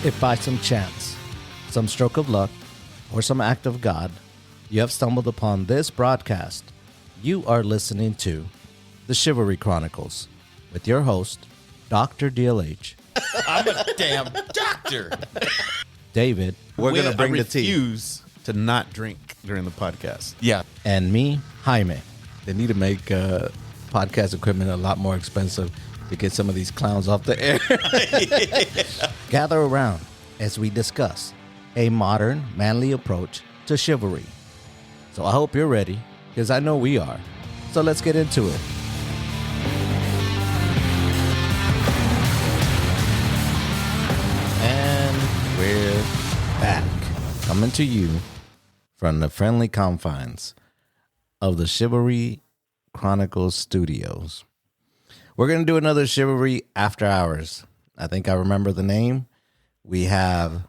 If by some chance, some stroke of luck, or some act of God, you have stumbled upon this broadcast, you are listening to the Chivalry Chronicles with your host, Dr. DLH. I'm a damn doctor. David. We're going to bring the tea refuse to not drink during the podcast. Yeah. And me, Jaime. They need to make podcast equipment a lot more expensive to get some of these clowns off the air. Gather around as we discuss a modern, manly approach to chivalry. So I hope you're ready, because I know we are. So let's get into it. And we're back, coming to you from the friendly confines of the Chivalry Chronicles Studios. We're going to do another Chivalry After Hours. I think I remember the name. We have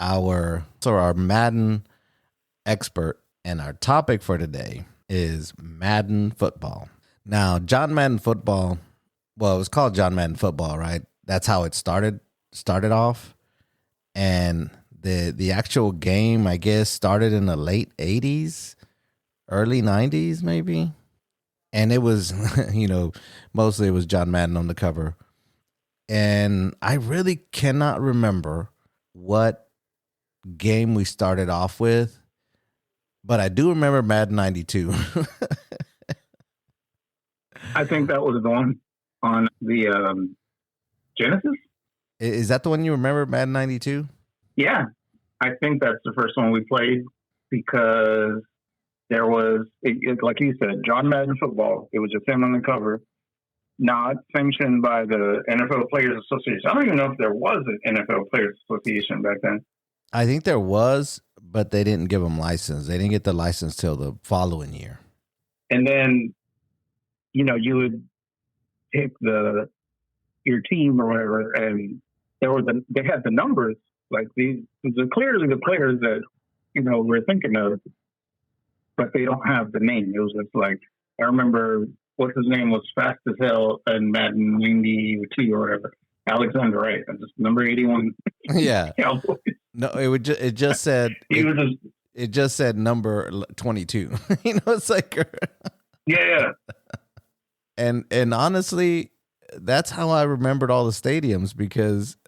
our Madden expert, and our topic for today is Madden Football. Now, John Madden Football, well, it was called John Madden Football, right? That's how it started off. And the actual game, I guess, started in the late 80s, early 90s maybe. And it was, mostly it was John Madden on the cover. And I really cannot remember what game we started off with, but I do remember Madden 92. I think that was the one on the Genesis. Is that the one you remember, Madden 92? Yeah, I think that's the first one we played because there was, like you said, John Madden Football. It was just him on the cover, not sanctioned by the NFL Players Association. I don't even know if there was an NFL Players Association back then. I think there was, but they didn't give them license. They didn't get the license till the following year. And then, you would pick your team or whatever, and they had the numbers. Like the clearly the players that, we're thinking of, but they don't have the name. It was just like, I remember what's his name was fast as hell in Madden 92 or whatever. Alexander Wright, just number 81. Yeah. No, it just said it just said number 22. It's like yeah. And honestly, that's how I remembered all the stadiums because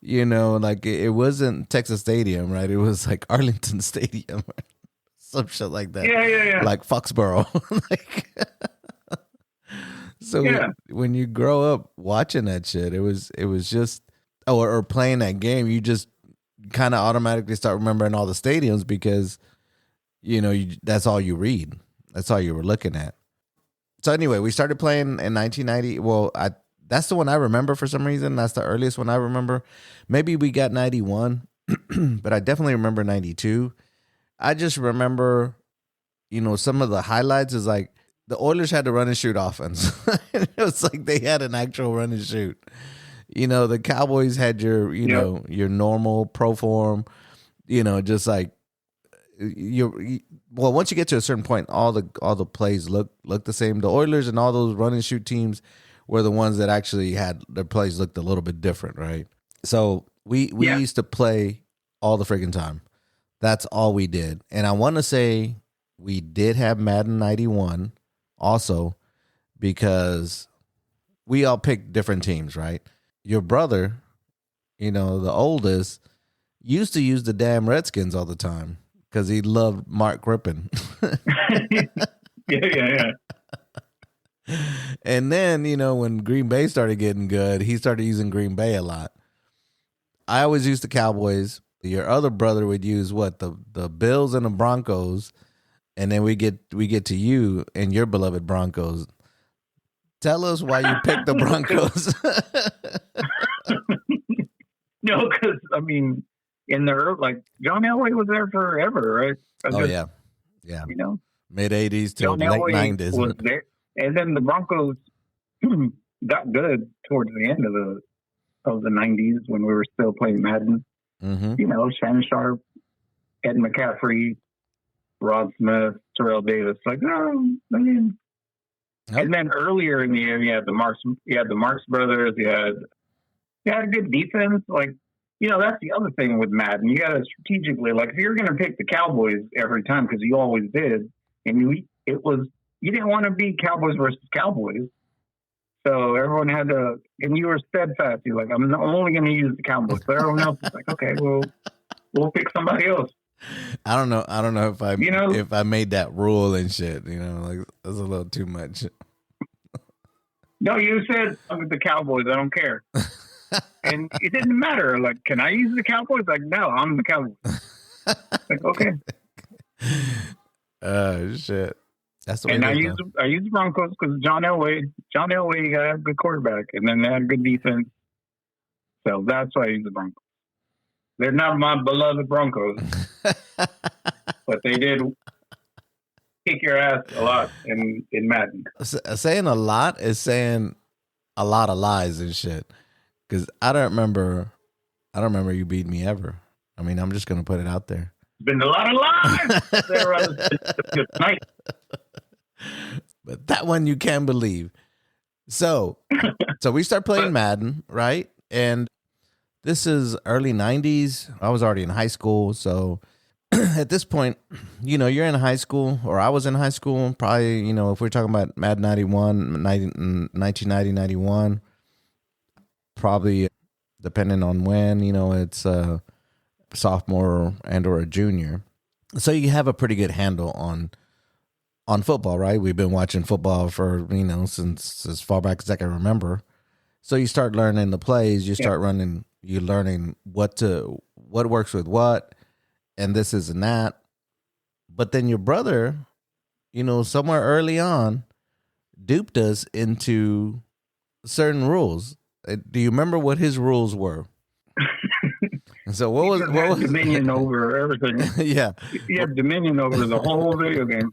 like it wasn't Texas Stadium, right? It was like Arlington Stadium, some shit like that. Yeah. Like Foxborough. So when you grow up watching that shit, it was just or playing that game, you just kind of automatically start remembering all the stadiums because that's all you read. That's all you were looking at. So anyway, we started playing in 1990. Well, that's the one I remember for some reason. That's the earliest one I remember. Maybe we got 91, but I definitely remember 92. I just remember, some of the highlights is like the Oilers had to run and shoot offense. It was like they had an actual run and shoot. The Cowboys had your normal pro form, just like once you get to a certain point, all the plays look the same. The Oilers and all those run and shoot teams were the ones that actually had their plays looked a little bit different, right? So we used to play all the freaking time. That's all we did. And I want to say we did have Madden 91 also because we all picked different teams, right? Your brother, the oldest, used to use the damn Redskins all the time because he loved Mark Crippen. Yeah. And then, when Green Bay started getting good, he started using Green Bay a lot. I always used the Cowboys. Your other brother would use the Bills and the Broncos, and then we get to you and your beloved Broncos. Tell us why you picked the Broncos. No, because in the John Elway was there forever, right? Yeah. Mid '80s till late '90s was there, and then the Broncos got good towards the end of the '90s when we were still playing Madden. Mm-hmm. Shannon Sharp, Ed McCaffrey, Rod Smith, Terrell Davis. And then earlier in the year, you had the Marks brothers. You had a good defense. Like that's the other thing with Madden. You got to strategically, like, if you're going to pick the Cowboys every time, because you always did, and you didn't want to be Cowboys versus Cowboys. So everyone had to, and you were steadfast. You're like, I'm only going to use the Cowboys. But everyone else was like, okay, well, we'll pick somebody else. I don't know if I made that rule and shit. Like that's a little too much. No, you said I'm with the Cowboys. I don't care. And it didn't matter. Like, can I use the Cowboys? Like, no, I'm the Cowboys. Like, okay. Shit. That's the way. And I use the Broncos because John Elway got a good quarterback, and then they had a good defense. So that's why I use the Broncos. They're not my beloved Broncos, but they did kick your ass a lot in Madden. Saying a lot is saying a lot of lies and shit. Because I don't remember you beating me ever. I mean, I'm just gonna put it out there. Been a lot of lies there tonight. But that one you can believe. So we start playing Madden, right? And this is early 90s. I was already in high school. So at this point, you're in high school, or I was in high school. Probably, if we're talking about Madden 1990, 91, probably depending on when, it's a sophomore and or a junior. So you have a pretty good handle on football, right? We've been watching football for, since as far back as I can remember. So you start learning the plays, you start you're learning what works with what, and this is and that. But then your brother, somewhere early on, duped us into certain rules. Do you remember what his rules were? So what was dominion over everything? Yeah, he had dominion over the whole video game,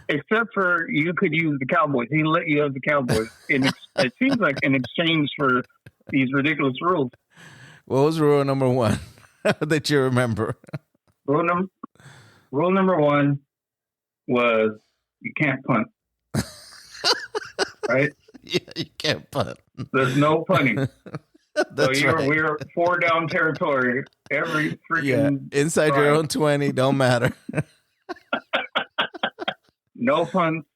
except for you could use the Cowboys. He let you have the Cowboys. It seems like in exchange for these ridiculous rules. What was rule number one that you remember? Rule number one was you can't punt. Right? Yeah, you can't punt. There's no punting. That's right. We're 4 down territory every freaking inside drive. Your own 20, don't matter. No punts.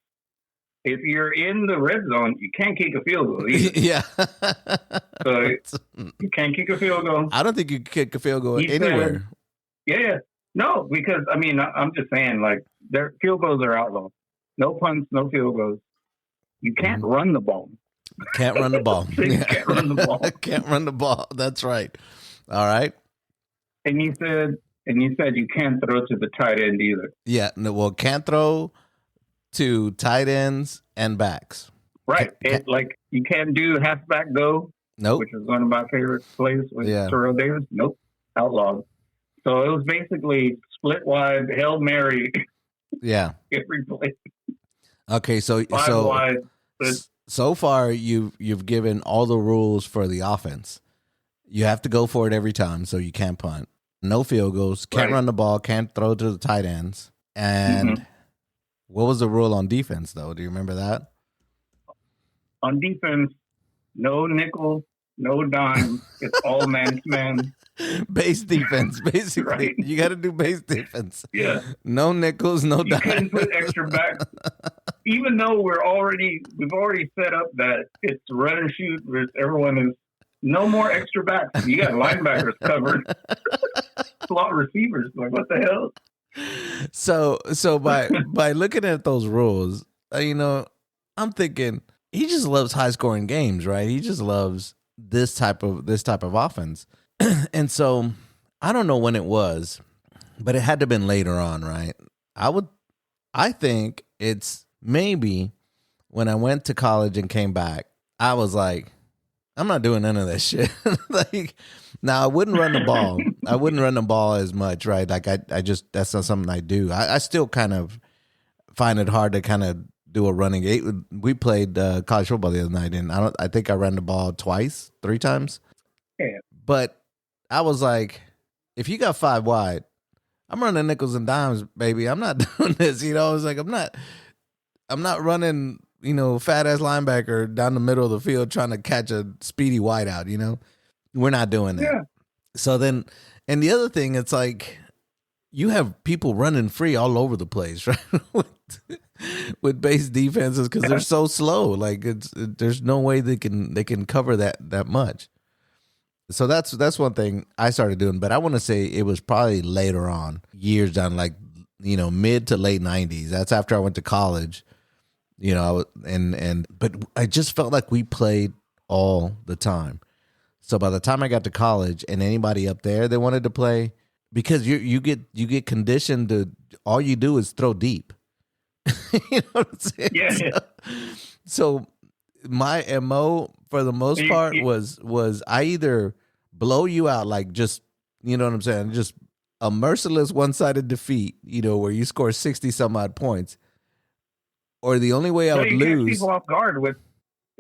If you're in the red zone, you can't kick a field goal either. Yeah. So you can't kick a field goal. I don't think you can kick a field goal anywhere. Yeah. No, because I'm just saying, like, their field goals are outlawed. No punts, no field goals. You can't run the ball. Can't run the ball. You can't run the ball. Can't run the ball. That's right. All right. And you said you can't throw to the tight end either. Yeah. No, well, can't throw to tight ends and backs. Right. Like you can't do halfback go. Nope. Which is one of my favorite plays with Terrell Davis. Nope. Outlawed. So it was basically split wide, Hail Mary. Yeah. Every play. Okay, so wide. So far you've given all the rules for the offense. You have to go for it every time, so you can't punt. No field goals, can't run the ball, can't throw to the tight ends. And what was the rule on defense, though? Do you remember that? On defense, no nickel, no dime. It's all man to man. Base defense, basically. Right. You got to do base defense. Yeah. No nickels, no dimes. You couldn't put extra back. Even though we've already set up that it's run and shoot, where everyone is no more extra backs. You got linebackers covered. Slot receivers. Like, what the hell? So by looking at those rules, I'm thinking he just loves high scoring games, right? He just loves this type of offense. And so I don't know when it was, but it had to have been later on, right? I think it's maybe when I went to college and came back, I was like, I'm not doing none of that shit. Like, now I wouldn't run the ball. I wouldn't run the ball as much, right? Like I just, that's not something I do. I still kind of find it hard to kind of do a running game. We played college football the other night, and I think I ran the ball 3 times. Yeah. But I was like, if you got 5 wide, I'm running nickels and dimes, baby. I'm not doing this. I was like, I'm not running, fat ass linebacker down the middle of the field trying to catch a speedy wide out. We're not doing that. Yeah. So then, and the other thing, it's like you have people running free all over the place, right? with base defenses because they're so slow. Like there's no way they can cover that much. So that's one thing I started doing, but I want to say it was probably later on, years down, like mid to late 90s. That's after I went to college. But I just felt like we played all the time. So by the time I got to college and anybody up there that wanted to play, because you get conditioned to all you do is throw deep. You know what I'm saying? Yeah. So my MO for the most part was I either blow you out, like just, you know what I'm saying, just a merciless one-sided defeat, where you score 60 some odd points, or the only way I would lose. Catch people off guard with,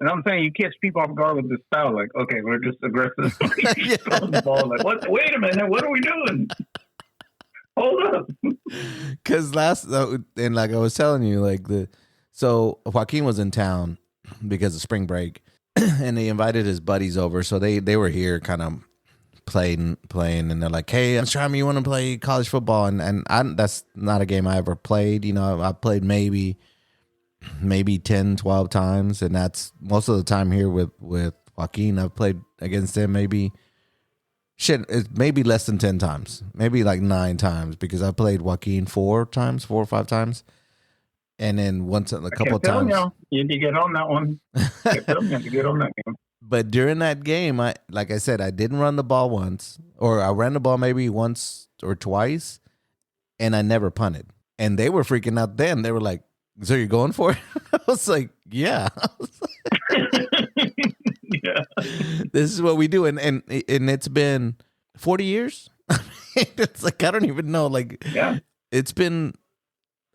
and I'm saying you catch people off guard with this style, like, okay, we're just aggressive. The ball, like, what? Wait a minute, what are we doing? Hold up. Because and like I was telling you, so Joaquin was in town because of spring break, and they invited his buddies over, so they were here, kind of playing, and they're like, "Hey, Jaime, you want to play college football?" And that's not a game I ever played. I played maybe 10, 12 times, and that's most of the time here with Joaquin. I've played against him maybe less than 10 times, maybe like 9 times, because I played Joaquin 4 or 5 times, and then once a couple times. You need to get on that one. You have to get on that game. But during that game, like I said, I didn't run the ball once, or I ran the ball maybe once or twice, and I never punted. And they were freaking out then. They were like, "So you're going for it?" I was like, "Yeah." Yeah. This is what we do, and it's been 40 years. It's like I don't even know. Like, yeah, it's been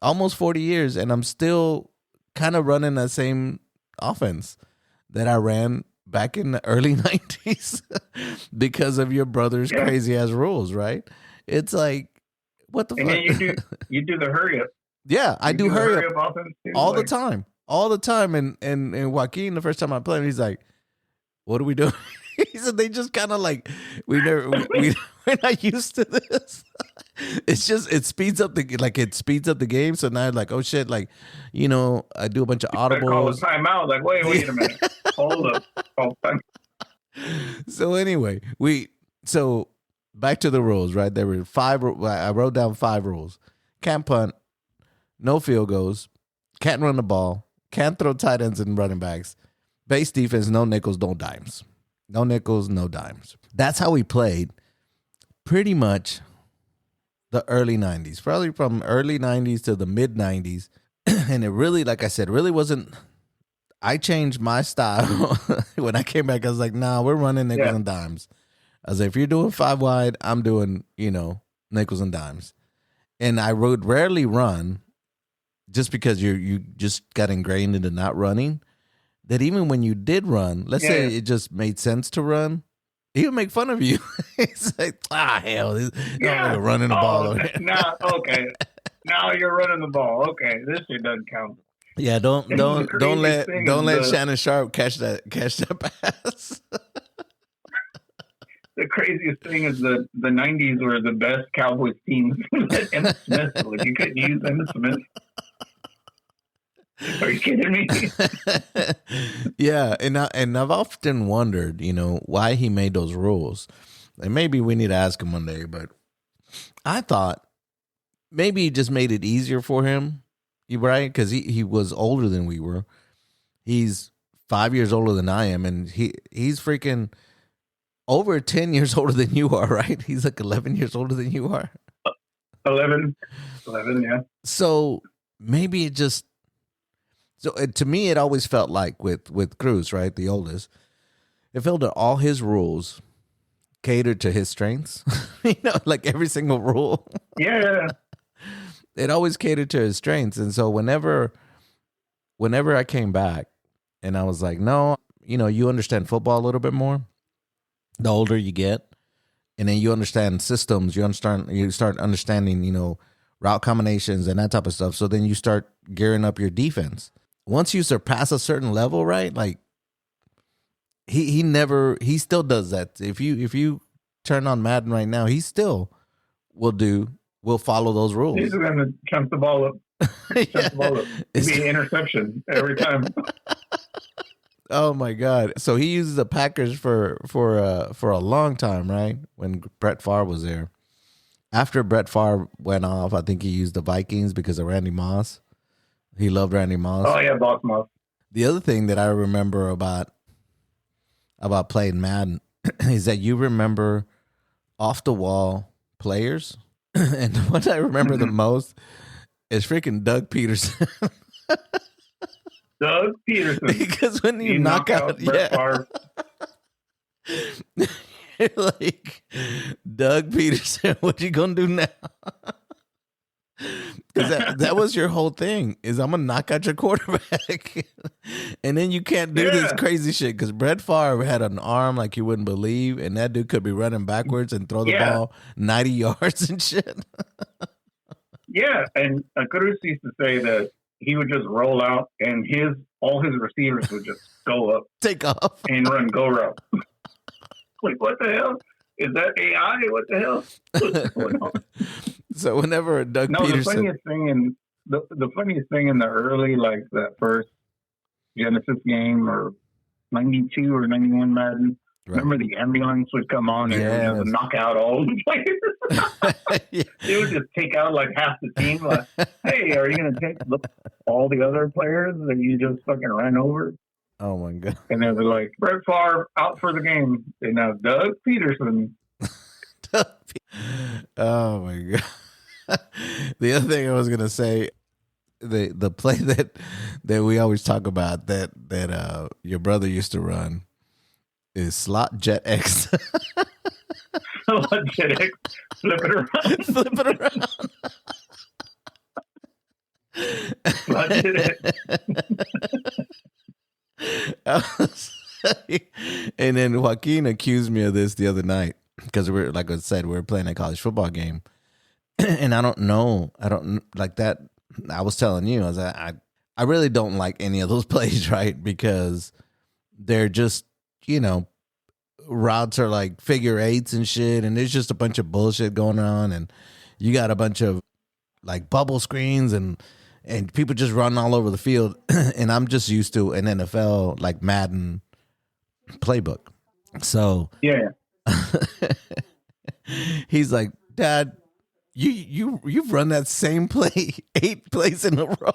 almost 40 years, and I'm still kind of running the same offense that I ran back in the early 90s because of your brother's crazy ass rules, right? It's like, what the fuck? And then you do the hurry up. Yeah, I do hurry up offense too, all the time. And Joaquin, the first time I played him, he's like, "What are we doing?" He said they just kind of like we're not used to this. It speeds up the game. So now like, oh shit, like, I do a bunch of audibles. Call a timeout. Like, wait a minute, hold up. So anyway, so back to the rules, right? There were 5. I wrote down 5 rules: can't punt, no field goals, can't run the ball, can't throw tight ends and running backs, base defense, no nickels, no dimes. No nickels, no dimes. That's how we played pretty much the early 90s, probably from early 90s to the mid 90s. And it really, like I said, really wasn't. I changed my style when I came back. I was like, nah, we're running nickels and dimes. I was like, if you're doing 5 wide, I'm doing, nickels and dimes. And I would rarely run just because you just got ingrained into not running. That even when you did run, let's say it just made sense to run, he would make fun of you. He's like, hell, you're running the ball over here. Okay. Now you're running the ball. Okay, this shit doesn't count. Yeah, don't let Shannon Sharp catch that pass. The craziest thing is the 90s were the best Cowboys teams. Emmitt Smith, like you couldn't use Emmitt Smith. Are you kidding me? Yeah, and I've often wondered, why he made those rules. And maybe we need to ask him one day, but I thought maybe he just made it easier for him, right? Because he was older than we were. He's 5 years older than I am, and he's freaking over 10 years older than you are, right? He's like 11 years older than you are. 11, yeah. So maybe it just... So to me, it always felt like with Cruz, right, the oldest, it felt that all his rules catered to his strengths. Like every single rule. Yeah. It always catered to his strengths. And so whenever I came back and I was like, no, you understand football a little bit more the older you get. And then you understand systems. You start understanding, route combinations and that type of stuff. So then you start gearing up your defense. Once you surpass a certain level, right? Like he still does that. If you turn on Madden right now, he still will follow those rules. He's going to chunk the ball up. Yeah. Chunk the ball up. It'd be an interception every time. Oh my God! So he uses the Packers for a long time, right? When Brett Favre was there. After Brett Favre went off, I think he used the Vikings because of Randy Moss. He loved Randy Moss. Oh yeah, Boss Moss. The other thing that I remember about playing Madden is that you remember off the wall players, and what I remember the most is freaking Doug Peterson. Doug Peterson. Because when you knock out Brett Favre. You're like, Doug Peterson, what you gonna do now? Because that was your whole thing, is I'm gonna knock out your quarterback. And then you can't do this crazy shit, because Brett Favre had an arm like you wouldn't believe, and that dude could be running backwards and throw the ball 90 yards and shit. Yeah, and Cruz used to say that he would just roll out, and all his receivers would just go up, take off, and run go route. Like, what the hell? Is that AI? What the hell? What's going on? So whenever Doug Peterson, the funniest thing in the early, like that first Genesis game or 92 or 91 Madden, remember the ambulance would come on and it would knock out all the players. It would just take out like half the team. Like, hey, are you going to take all the other players that you just fucking ran over? Oh my God. And they were like, Brett Favre out for the game. And now Doug Peterson. Oh my God. The other thing I was gonna say, the play that we always talk about that your brother used to run is Slot Jet X. Slot Jet X. Flip it around. Flip it around. Slot Jet X. And then Joaquin accused me of this the other night, because like I said, we were playing a college football game, and I don't like that. I was telling you, I really don't like any of those plays, right? Because they're just, routes are like figure eights and shit, and there's just a bunch of bullshit going on, and you got a bunch of like bubble screens and people just run all over the field. And I'm just used to an NFL like Madden playbook. So yeah. He's like, Dad, you've run that same play 8 plays in a row.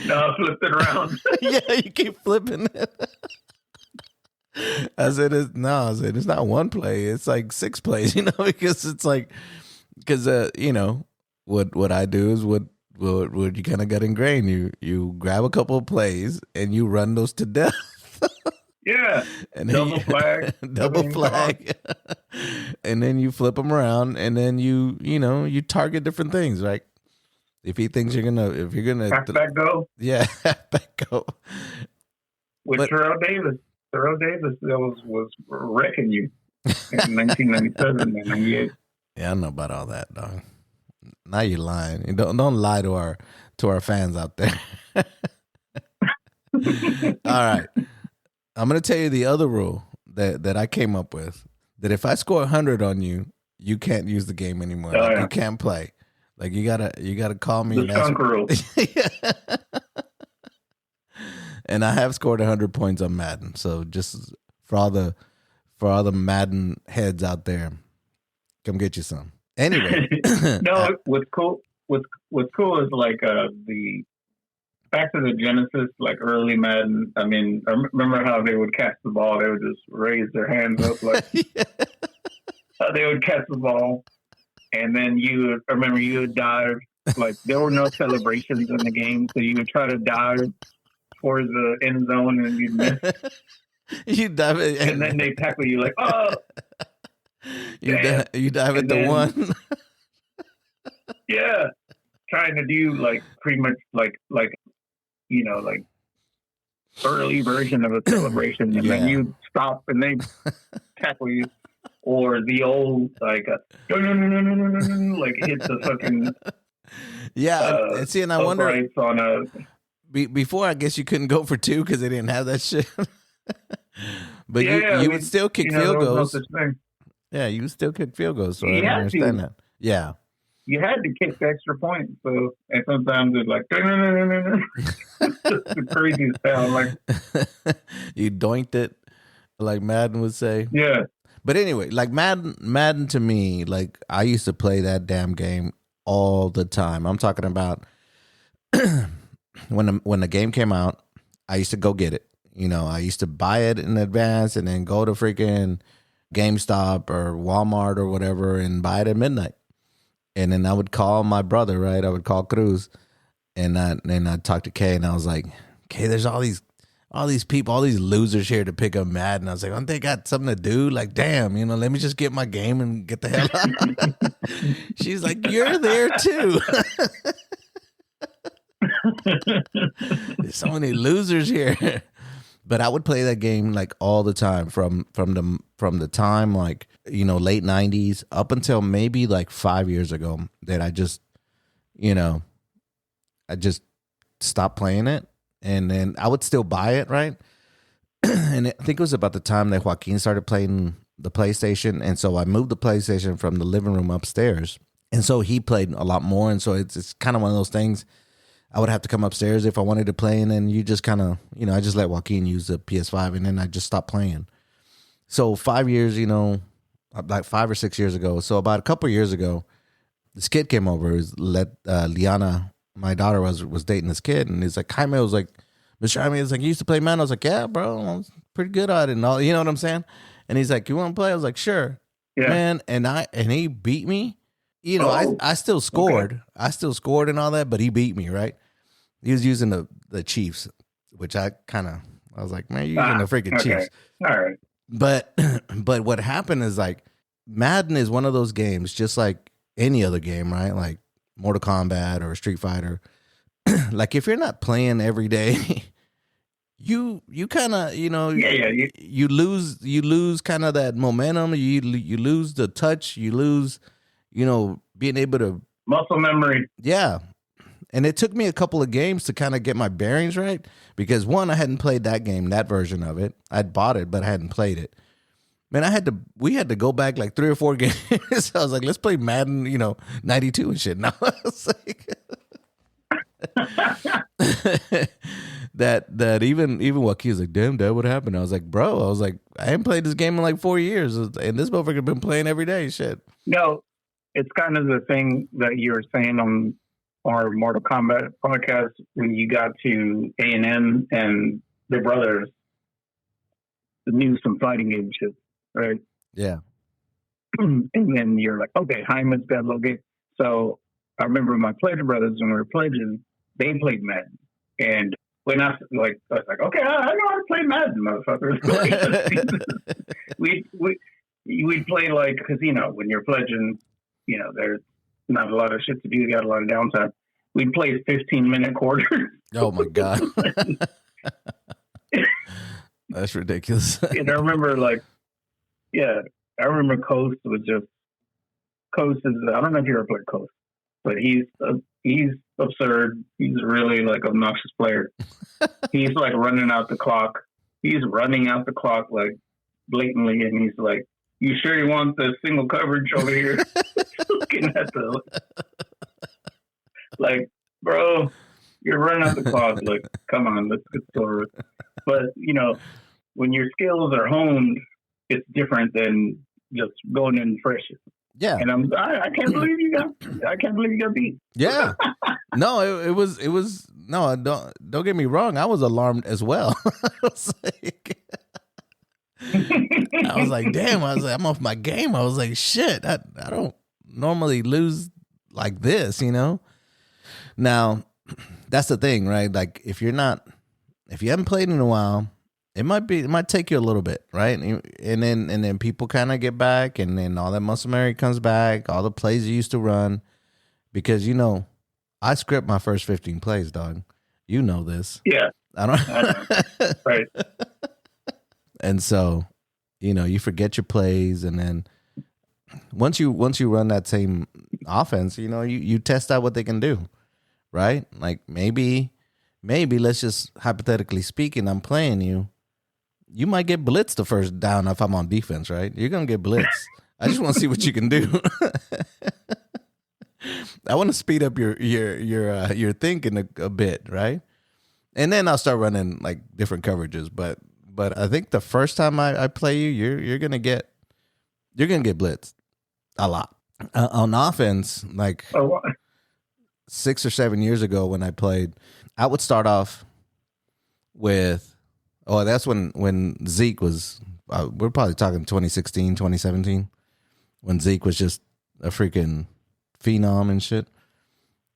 No, flip it around. Yeah, you keep flipping it. I said, it's not one play. It's like 6 plays, because it's like, what I do is what you kind of got ingrained. You grab a couple of plays and you run those to death. Yeah. And double flag. And then you flip them around, and then you target different things. Like if you're gonna halfback go. Yeah, halfback go. With Terrell Davis. Terrell Davis was wrecking you in 1997 and 98. Yeah, I don't know about all that, dog. Now you're lying. You don't lie to our fans out there. All right. I'm going to tell you the other rule that I came up with, that if I score 100 on you, you can't use the game anymore. Oh, yeah. You can't play. Like you gotta call me. The skunk rule. And I have scored 100 points on Madden. So just for all the Madden heads out there, come get you some. Anyway. No, what's cool is like the back to the Genesis, like early Madden. I mean, I remember how they would catch the ball. They would just raise their hands up like they would catch the ball, and then you would dive. Like there were no celebrations in the game, so you would try to dive towards the end zone and you'd miss. You dive it, and then they tackle you like, oh. You dive at the one. Yeah, trying to do like pretty much like early version of a celebration, and then you stop and they tackle you, or the old like no, like hit the fucking see, and I wonder on a. Before, I guess you couldn't go for 2 because they didn't have that shit. But you would still kick field there was no goals. such thing. Yeah, you would still kick field goals. So I You had understand to. that. Yeah. You had to kick the extra point. So, and sometimes it's like, the crazy sound. Like, You doinked it, like Madden would say. yeah. But anyway, like Madden to me, like I used to play that damn game all the time. I'm talking about when the game came out, I used to go get it. You know, I used to buy it in advance and then go to freaking GameStop or Walmart or whatever and buy it at midnight. And then I would call my brother, right? I would call Cruz, and I'd talk to Kay, and I was like, "Kay, there's all these people, all these losers here to pick up Madden." I was like, "Aren't they got something to do? Like, damn, you know, let me just get my game and get the hell out." She's like, "You're there too." There's so many losers here. But I would play that game like all the time from the time like, you know, late 90s up until maybe like 5 years ago that I just stopped playing it. And then I would still buy it, right? And I think it was about the time that Joaquin started playing the PlayStation. And so I moved the PlayStation from the living room upstairs. And so he played a lot more. And so it's kind of one of those things. I would have to come upstairs if I wanted to play, and then you just kind of, you know, I just let Joaquin use the PS5, and then I just stopped playing. So 5 years, you know, like 5 or 6 years ago, so about a couple of years ago, this kid came over. Liana, my daughter, was dating this kid, and he's like, Jaime was like, Mr. Jaime was like, you used to play Madden? I was like, yeah, bro, I was pretty good at it and all, you know what I'm saying? And he's like, you want to play? I was like, sure. Yeah. Man, and he beat me. You know, I still scored. Okay. I still scored and all that, but he beat me, right? He was using the Chiefs, which I was like, man, you're using the freaking Chiefs. All right. But what happened is like Madden is one of those games, just like any other game, right? Like Mortal Kombat or Street Fighter. Like if you're not playing every day, you kind of, you know, you lose kind of that momentum. You lose the touch. You lose, you know, being able to muscle memory. Yeah. And it took me a couple of games to kind of get my bearings right because one, I hadn't played that game, that version of it. I'd bought it, but I hadn't played it. Man, we had to go back like 3 or 4 games. I was like, let's play Madden, you know, 92 and shit. Now I was like that even Joaquin was like, damn, Dad, what happened? I was like, bro, I haven't played this game in like 4 years, and this motherfucker been playing every day. Shit. No, it's kind of the thing that you were saying on our Mortal Kombat podcast when you got to A&M and their brothers knew some fighting game shit, right? Yeah. And then you're like, okay, Hyman's got a little game. So I remember my Pledge brothers when we were pledging, they played Madden. And when I was like, okay, I know how to play Madden, motherfuckers. we'd play like, because, you know, when you're pledging, you know, there's not a lot of shit to do. You got a lot of downtime. We'd play 15-minute quarters. Oh, my God. That's ridiculous. And I remember, I remember Coast is, I don't know if you ever played Coast, but he's absurd. He's really like obnoxious player. He's like running out the clock. He's running out the clock like blatantly, and he's like, "You sure you want the single coverage over here?" Looking at the like, bro, you're running out the clock. Like, come on, let's get started. But you know, when your skills are honed, it's different than just going in fresh. Yeah, and I can't believe you got beat. Yeah, no, it was no. Don't get me wrong. I was alarmed as well. I was like, damn. I was like, I'm off my game. I was like, shit. I don't normally lose like this, you know. Now, that's the thing, right? Like, if you haven't played in a while, it might take you a little bit, right? And then people kind of get back, and then all that muscle memory comes back, all the plays you used to run, because you know, I script my first 15 plays, dog. You know this. Yeah. I don't. Right. And so, you know, you forget your plays, and then once you run that same offense, you know, you test out what they can do, right? Like maybe let's just hypothetically speaking, I'm playing you. you might get blitzed the first down if I'm on defense, right? You're gonna get blitzed. I just want to see what you can do. I want to speed up your thinking a bit, right? And then I'll start running like different coverages. But I think the first time I play you, you're gonna get blitzed a lot on offense. Like 6 or 7 years ago when I played, I would start off with that's when Zeke was. We're probably talking 2016, 2017, when Zeke was just a freaking phenom and shit.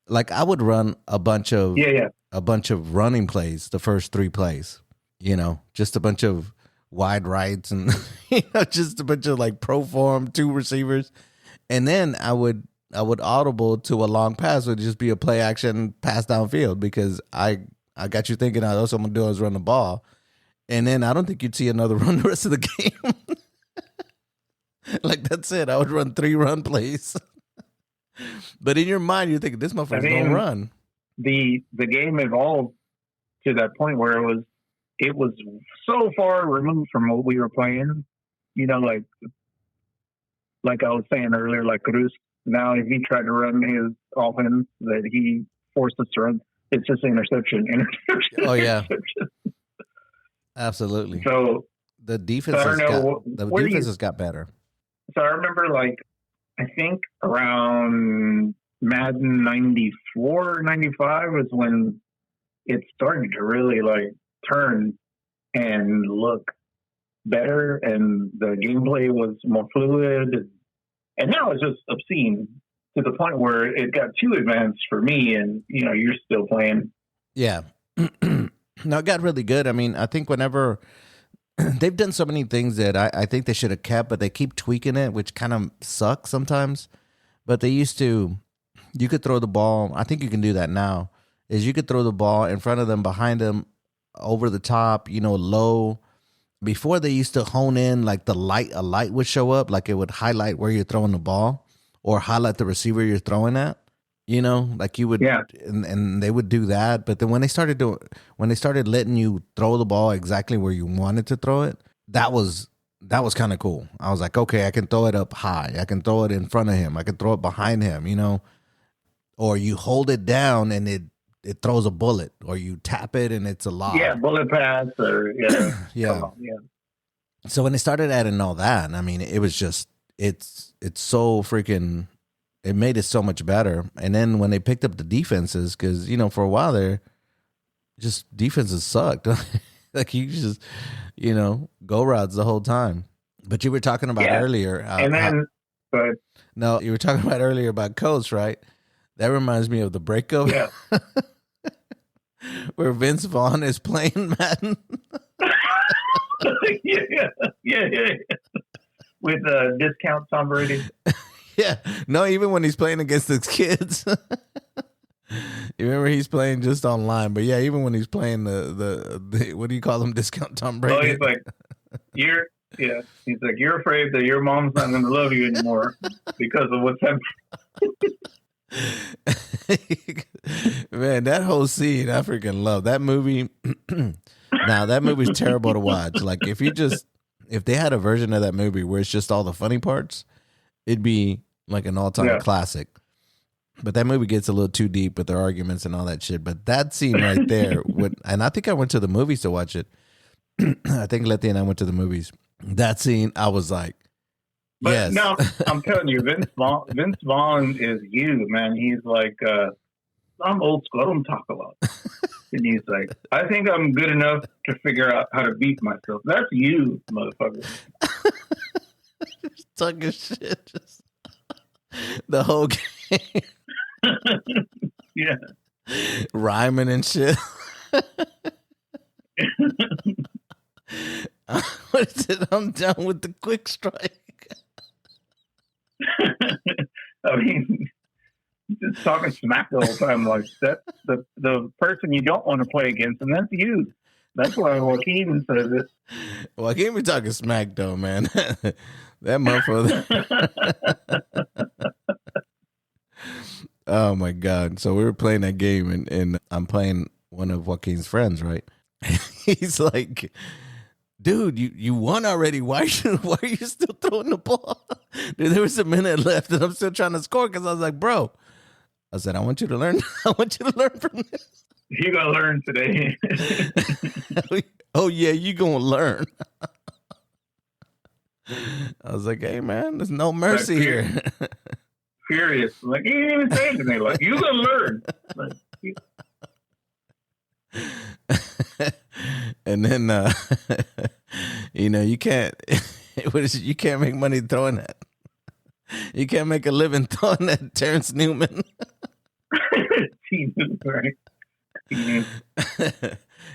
Like I would run a bunch of running plays the first 3 plays, just a bunch of wide rights and just a bunch of like pro form 2 receivers, and then I would audible to a long pass, would just be a play action pass downfield, because I got you thinking that's what I'm gonna do is run the ball, and then I don't think you'd see another run the rest of the game. Like that's it. I would run 3 run plays. But in your mind, you're thinking this motherfucker's gonna run. The game evolved to that point where it was so far removed from what we were playing. Like I was saying earlier, like Cruz. Now, if he tried to run his offense that he forced us to run, it's just interception. Oh yeah, absolutely. So the defense has got better. So I remember, like, I think around Madden 94, 95 was when it started to really like turn and look better, and the gameplay was more fluid. And now it's just obscene to the point where it got too advanced for me, and you're still playing. Yeah. No, it got really good. I mean, I think whenever they've done so many things that I think they should have kept, but they keep tweaking it, which kind of sucks sometimes. But they used to, you could throw the ball. I think you can do that now. Is you could throw the ball in front of them, behind them, over the top, low. Before they used to hone in, like a light would show up, like it would highlight where you're throwing the ball or highlight the receiver you're throwing at, like you would, and they would do that. But then when they started letting you throw the ball exactly where you wanted to throw it, that was kind of cool. I was like, okay, I can throw it up high. I can throw it in front of him. I can throw it behind him, or you hold it down and it throws a bullet, or you tap it and it's a lob. Yeah, bullet pass, or yeah. So when they started adding all that, I mean, it was just it's so freaking. It made it so much better. And then when they picked up the defenses, because for a while there, just defenses sucked. Like you just go routes the whole time. But you were talking about earlier, and then you were talking about earlier about Coach, right? That reminds me of the breakup. Yeah. Where Vince Vaughn is playing Madden. yeah. With discount Tom Brady. Yeah. No, even when he's playing against his kids. You remember he's playing just online, but yeah, even when he's playing the what do you call him, discount Tom Brady? Oh, he's like, he's like, you're afraid that your mom's not going to love you anymore because of what's happening. Man, that whole scene, I freaking love that movie. Now that movie's terrible to watch. Like if they had a version of that movie where it's just all the funny parts, it'd be like an all-time classic. But that movie gets a little too deep with their arguments and all that shit. But that scene right there, and I think I went to the movies to watch it. I think Letty and I went to the movies. That scene, I was like, but yes. No, I'm telling you, Vince Vaughn is you, man. He's like, I'm old school. I don't talk a lot. And he's like, I think I'm good enough to figure out how to beat myself. That's you, motherfucker. Just talking shit. Just the whole game. Yeah. Rhyming and shit. What is it? I'm down with the quick strike. I mean, just talking smack the whole time. Like, that's the person you don't want to play against, and that's you. That's why Joaquin says it. Joaquin be talking smack, though, man. That motherfucker. Oh, my God. So we were playing that game, and I'm playing one of Joaquin's friends, right? He's like, dude, you won already. Why are you still throwing the ball? Dude, there was a minute left, and I'm still trying to score because I was like, bro. I said, I want you to learn. I want you to learn from this. You gotta learn today. Oh yeah, you gonna learn. I was like, hey man, there's no mercy here. Furious. Like, he didn't even say anything. Like, you gonna learn. Like, And then you can't you can't make money throwing that. You can't make a living throwing that, Terrence Newman. Jesus, right?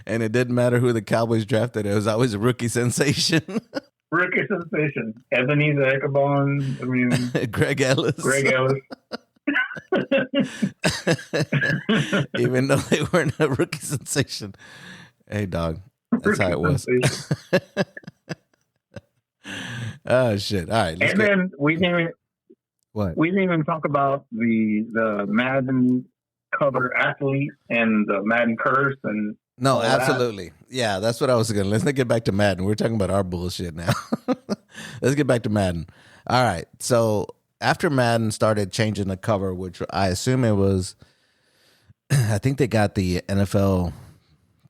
And it didn't matter who the Cowboys drafted. It was always a rookie sensation. Rookie sensation. Ebenezer Ekabon. I mean, Greg Ellis. Even though they weren't a rookie sensation. Hey, dog. That's how it was. Oh, shit. All right. And then we didn't even talk about the Madden cover athlete and the Madden curse and no, absolutely. Yeah, that's what I was going to. Let's not get back to Madden. We're talking about our bullshit now. Let's get back to Madden. All right. So after Madden started changing the cover, which I assume it was, I think they got the NFL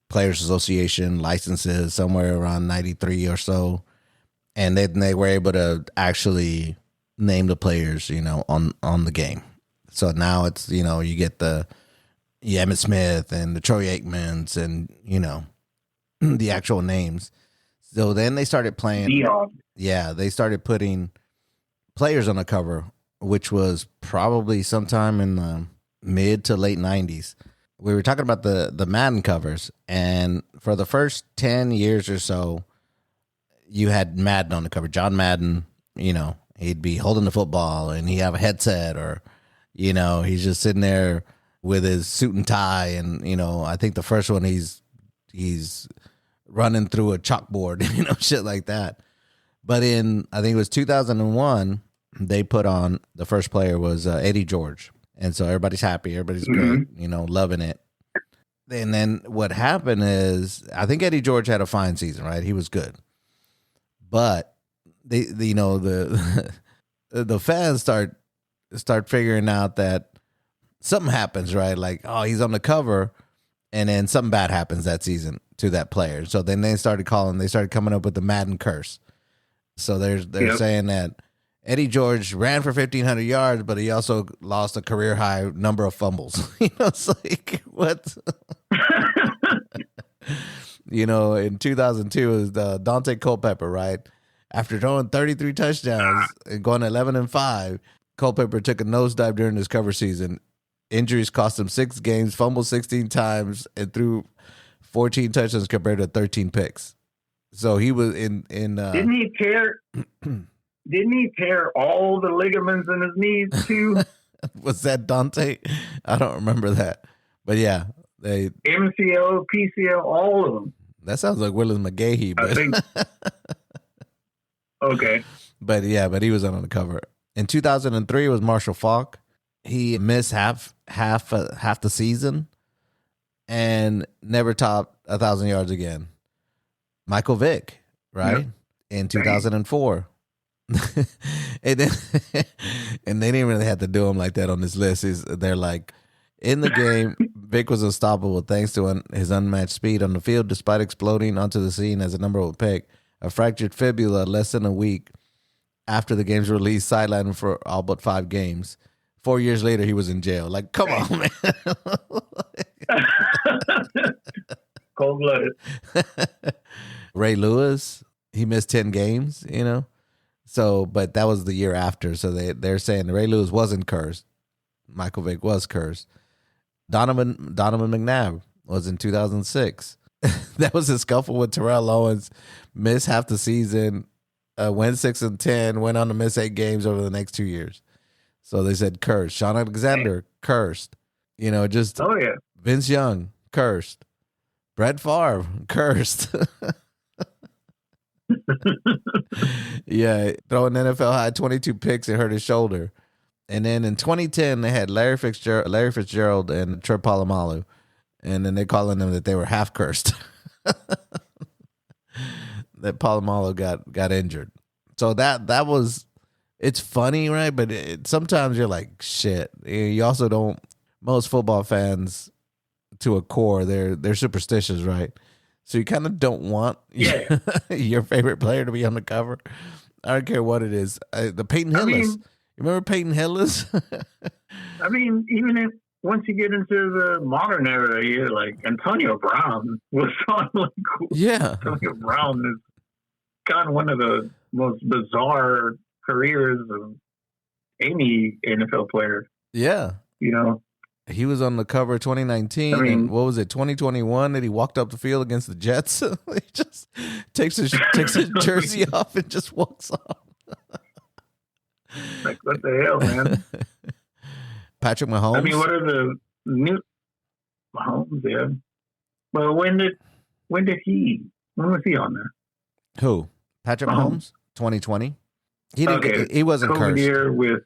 Players Association licenses somewhere around 93 or so. And then they were able to actually name the players, on the game. So now it's, you get the Emmitt Smith and the Troy Aikmans and, the actual names. So then they started playing. Dion. Yeah, they started putting players on the cover, which was probably sometime in the mid to late 90s. We were talking about the Madden covers. And for the first 10 years or so, you had Madden on the cover. John Madden, he'd be holding the football and he'd have a headset or, he's just sitting there with his suit and tie. And, I think the first one he's running through a chalkboard, shit like that. But I think it was 2001, they put on, the first player was Eddie George. And so everybody's happy. Everybody's great, loving it. And then what happened is, I think Eddie George had a fine season, right? He was good. But the fans start figuring out that something happens, right? Like, oh, he's on the cover, and then something bad happens that season to that player. So then they started coming up with the Madden Curse. So they're saying that Eddie George ran for 1,500 yards, but he also lost a career high number of fumbles. It's like, what? In 2002, it was Dante Culpepper, right? After throwing 33 touchdowns and going 11-5, Culpepper took a nosedive during his cover season. Injuries cost him 6 games, fumbled 16 times, and threw 14 touchdowns compared to 13 picks. So he was in Didn't he tear all the ligaments in his knees too? Was that Dante? I don't remember that. But yeah, they MCL, PCL, all of them. That sounds like Willis McGahee, but I think. Okay. But he was on the cover. In 2003, it was Marshall Faulk. He missed half the season and never topped 1,000 yards again. Michael Vick, right? Yep. In 2004. and they didn't really have to do him like that on this list. They're like, in the game, Vick was unstoppable thanks to his unmatched speed on the field, despite exploding onto the scene as a number 1 pick. A fractured fibula less than a week after the game's release, sidelined for all but 5 games. 4 years later, he was in jail. Like, come on, man. Cold-blooded. Ray Lewis, he missed 10 games, So, but that was the year after. So they're saying Ray Lewis wasn't cursed. Michael Vick was cursed. Donovan McNabb was in 2006. That was a scuffle with Terrell Owens. Missed half the season. Went 6-10. Went on to miss 8 games over the next 2 years. So they said cursed. Sean Alexander, cursed. Just oh yeah. Vince Young, cursed. Brett Favre, cursed. Yeah, throwing NFL high 22 picks and hurt his shoulder. And then in 2010, they had Larry Fitzgerald and Troy Polamalu. And then they're calling them that they were half cursed. that Polamalu got injured. So that was, it's funny, right? But sometimes you're like, shit. You also don't. Most football fans, to a core, they're superstitious, right? So you kind of don't want your favorite player to be on the cover. I don't care what it is. The Peyton Hillis. You remember Peyton Hillis? I mean, even if once you get into the modern era, you're like Antonio Brown was on like Antonio Brown is kind of one of the most bizarre careers of any NFL player. Yeah. You know? He was on the cover of 2019. And what was it, 2021, that he walked up the field against the Jets? He just takes his jersey off and just walks off. Like, what the hell, man? Patrick Mahomes? I mean, what are the new Mahomes, yeah. Well, when was he on there? Who? Patrick Mahomes? 2020. He wasn't COVID cursed. Year with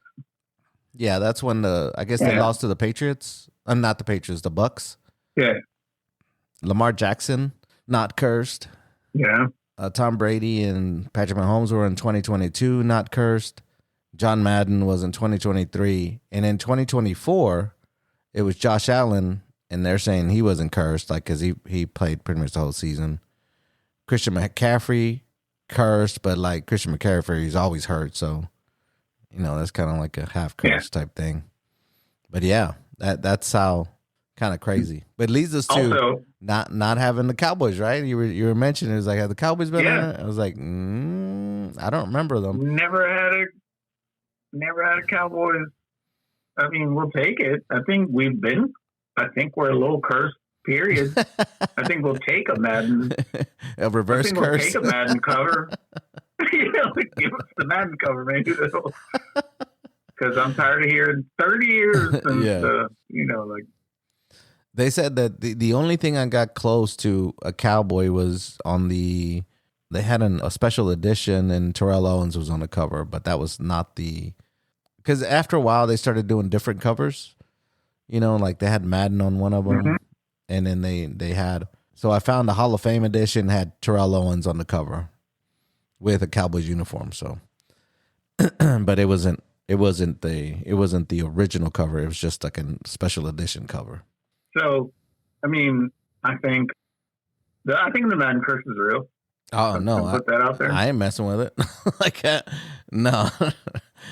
Yeah, that's when I guess they lost to the Patriots. Not the Patriots, the Bucks. Yeah. Lamar Jackson, not cursed. Yeah. Tom Brady and Patrick Mahomes were in 2022, not cursed. John Madden was in 2023. And in 2024, it was Josh Allen, and they're saying he wasn't cursed, like, because he played pretty much the whole season. Christian McCaffrey, cursed, but like Christian McCaffrey, he's always hurt, so that's kind of like a half curse type thing. But yeah, that's how kind of crazy. But it leads us to also, not having the Cowboys, right? You were mentioning it was like, have the Cowboys been in it? I was like, I don't remember them. Never had a Cowboys. I mean, we'll take it. I think we're a little cursed. Period. I think we'll take a Madden. A reverse curse. We'll take a Madden cover. Give us the Madden cover, maybe. Because I'm tired of hearing 30 years since, like. They said that the only thing I got close to a Cowboy was on they had a special edition and Terrell Owens was on the cover, but that was not because after a while they started doing different covers, like they had Madden on one of them. Mm-hmm. And then they had, so I found the Hall of Fame edition had Terrell Owens on the cover with a Cowboys uniform. So, but it wasn't the original cover. It was just like a special edition cover. So, I mean, I think the Madden Curse is real. Oh no! Put that out there. I ain't messing with it. Like, no.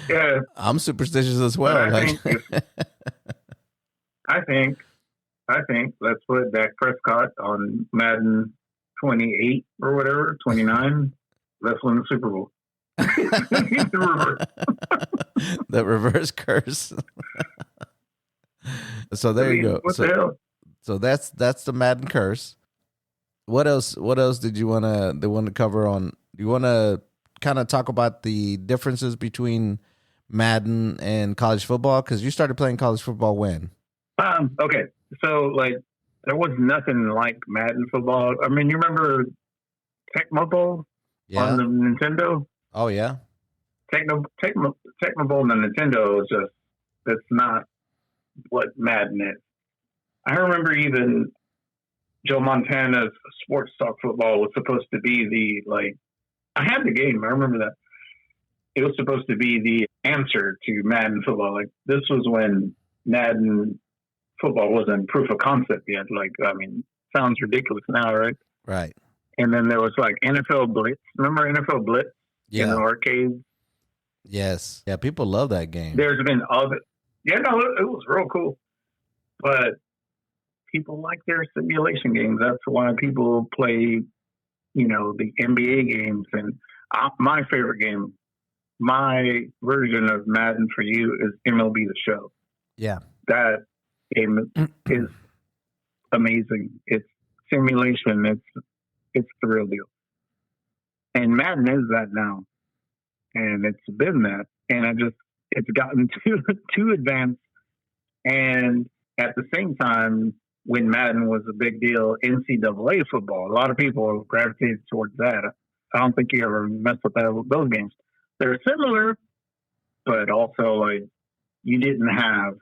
Yeah, I'm superstitious as well. I think let's put Dak Prescott on Madden 28 or whatever, 29. Let's win the Super Bowl. The reverse curse. So there you go. What the hell? So that's the Madden Curse. What else did you want to cover on? Do you want to kind of talk about the differences between Madden and college football? Because you started playing college football when? Okay. So, like, there was nothing like Madden football. I mean, you remember Tecmo Bowl on the Nintendo? Oh, yeah. Tecmo Bowl on the Nintendo is that's not what Madden is. I remember even Joe Montana's Sports Talk Football was supposed to be I had the game. I remember that. It was supposed to be the answer to Madden football. Like, this was when Madden football wasn't proof of concept yet. Like, I mean, sounds ridiculous now, right? Right. And then there was like NFL Blitz. Remember NFL Blitz in the arcades? Yes. Yeah, people love that game. There's been other. Yeah, no, it was real cool. But people like their simulation games. That's why people play, the NBA games. And my favorite game, my version of Madden for you is MLB The Show. Yeah. That game is amazing. It's simulation. It's the real deal. And Madden is that now. And it's been that. And it's gotten too advanced. And at the same time, when Madden was a big deal, NCAA football, a lot of people gravitated towards that. I don't think you ever messed with those games. They're similar, but also like you didn't have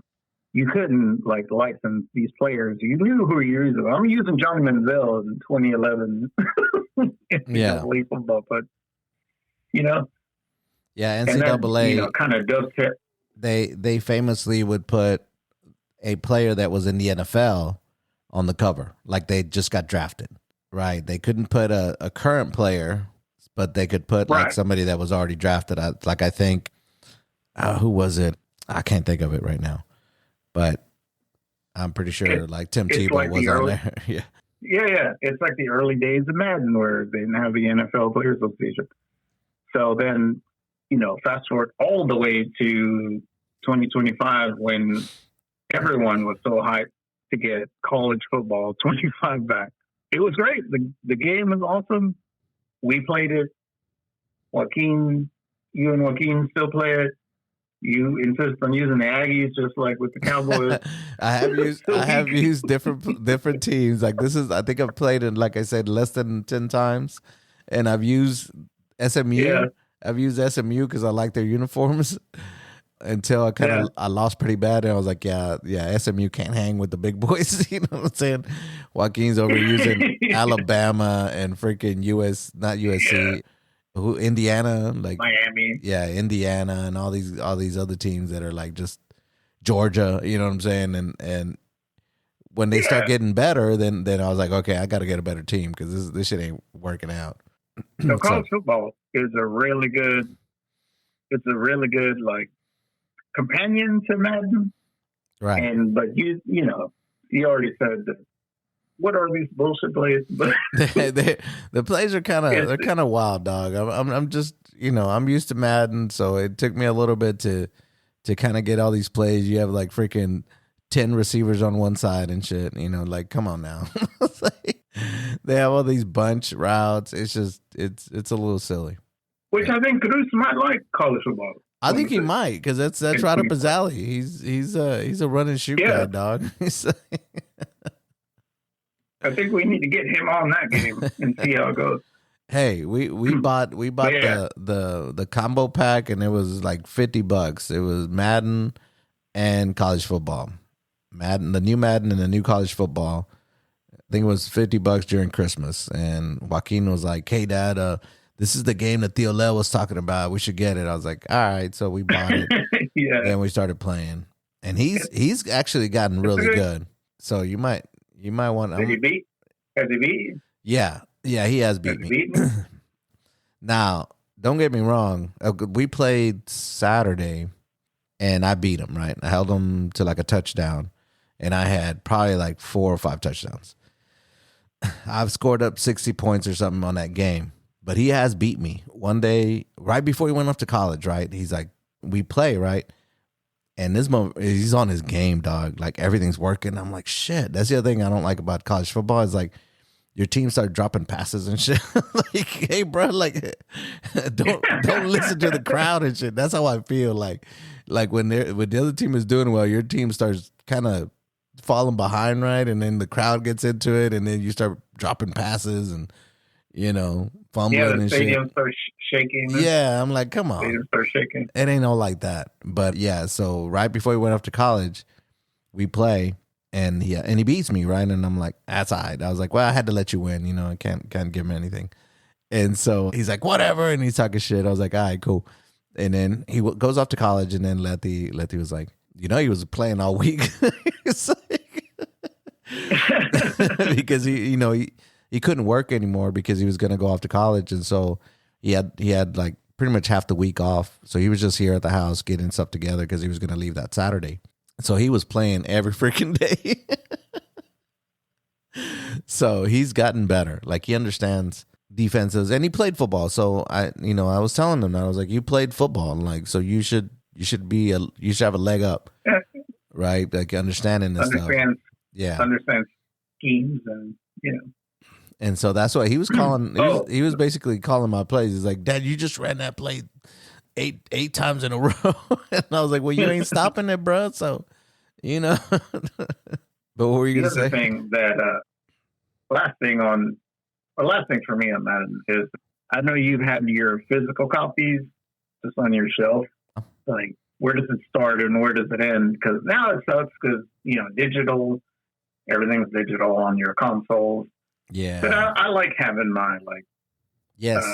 you couldn't like license these players. You knew who you were using. I'm using Johnny Manziel in 2011 NCAA football, but Yeah, and NCAA. then, kind of dovetail. They famously would put a player that was in the NFL on the cover, like they just got drafted. Right? They couldn't put a current player, but they could put like somebody that was already drafted. Like I think, who was it? I can't think of it right now, but I'm pretty sure like Tim Tebow like was on there. Yeah. Yeah. It's like the early days of Madden where they didn't have the NFL Players Association. So then, fast forward all the way to 2025 when everyone was so hyped to get college football 25 back. It was great. The game is awesome. We played it. You and Joaquin still play it. You insist on using the Aggies just like with the Cowboys. I have used different teams. Like I think I've played it, like I said, less than 10 times. And I've used SMU. Yeah. I've used SMU because I like their uniforms until I lost pretty bad. And I was like, yeah, SMU can't hang with the big boys. You know what I'm saying? Joaquin's over using Alabama and freaking not USC. Indiana, like Miami. Yeah, Indiana and all these other teams that are like just Georgia, you know what I'm saying? And when they start getting better, then I was like, okay, I got to get a better team because this shit ain't working out. So college football is a really good like companion to Madden. Right. But you already said that. What are these bullshit plays? The plays are kind of wild, dog. I'm just I'm used to Madden, so it took me a little bit to kind of get all these plays. You have like freaking 10 receivers on one side and shit. Like come on now. They have all these bunch routes. It's just it's a little silly. Which I think Cruz might like college football. I think he might because that's right up his alley. He's a run and shoot guy, dog. I think we need to get him on that game and see how it goes. Hey, we bought the combo pack and it was like $50. It was Madden and college football. The new Madden and the new college football. I think it was $50 during Christmas. And Joaquin was like, "Hey, Dad, this is the game that Theo Lel was talking about. We should get it." I was like, "All right." So we bought it. Yeah. Then we started playing, and he's actually gotten really good. So you might want. Has he beat you? Yeah, he has beat me. Now, don't get me wrong. We played Saturday, and I beat him. Right, I held him to like a touchdown, and I had probably like 4 or 5 touchdowns. I've scored up 60 points or something on that game, but he has beat me one day right before he went off to college. Right, he's like, we play right. And this moment, he's on his game, dog. Like everything's working. I'm like, shit. That's the other thing I don't like about college football is like your team start dropping passes and shit. Like, hey, bro, like don't listen to the crowd and shit. That's how I feel. Like when the other team is doing well, your team starts kind of falling behind, right? And then the crowd gets into it, and then you start dropping passes and fumbling and shit. Yeah, the stadium starts shaking. Yeah, I'm like, come on. Stadium starts shaking. It ain't all like that. But yeah, so right before he went off to college, we play, and he beats me, right? And I'm like, that's all right. I was like, well, I had to let you win. I can't give him anything. And so he's like, whatever, and he's talking shit. I was like, all right, cool. And then he goes off to college, and then Letty was like, he was playing all week. Because he couldn't work anymore because he was going to go off to college, and so he had like pretty much half the week off. So he was just here at the house getting stuff together because he was going to leave that Saturday. So he was playing every freaking day. So he's gotten better. Like he understands defenses, and he played football. So I was telling him that I was like, you played football, and like so you should have a leg up, right? Like understanding this stuff. Yeah, understand schemes and And so that's why he was calling. He was basically calling my plays. He's like, "Dad, you just ran that play eight times in a row." And I was like, "Well, you ain't stopping it, bro." So, But what were you gonna say? Last thing for me on Madden is I know you've had your physical copies just on your shelf. Like where does it start and where does it end? Because now it sucks because, digital, everything's digital on your consoles. Yeah. But I like having my, Yes.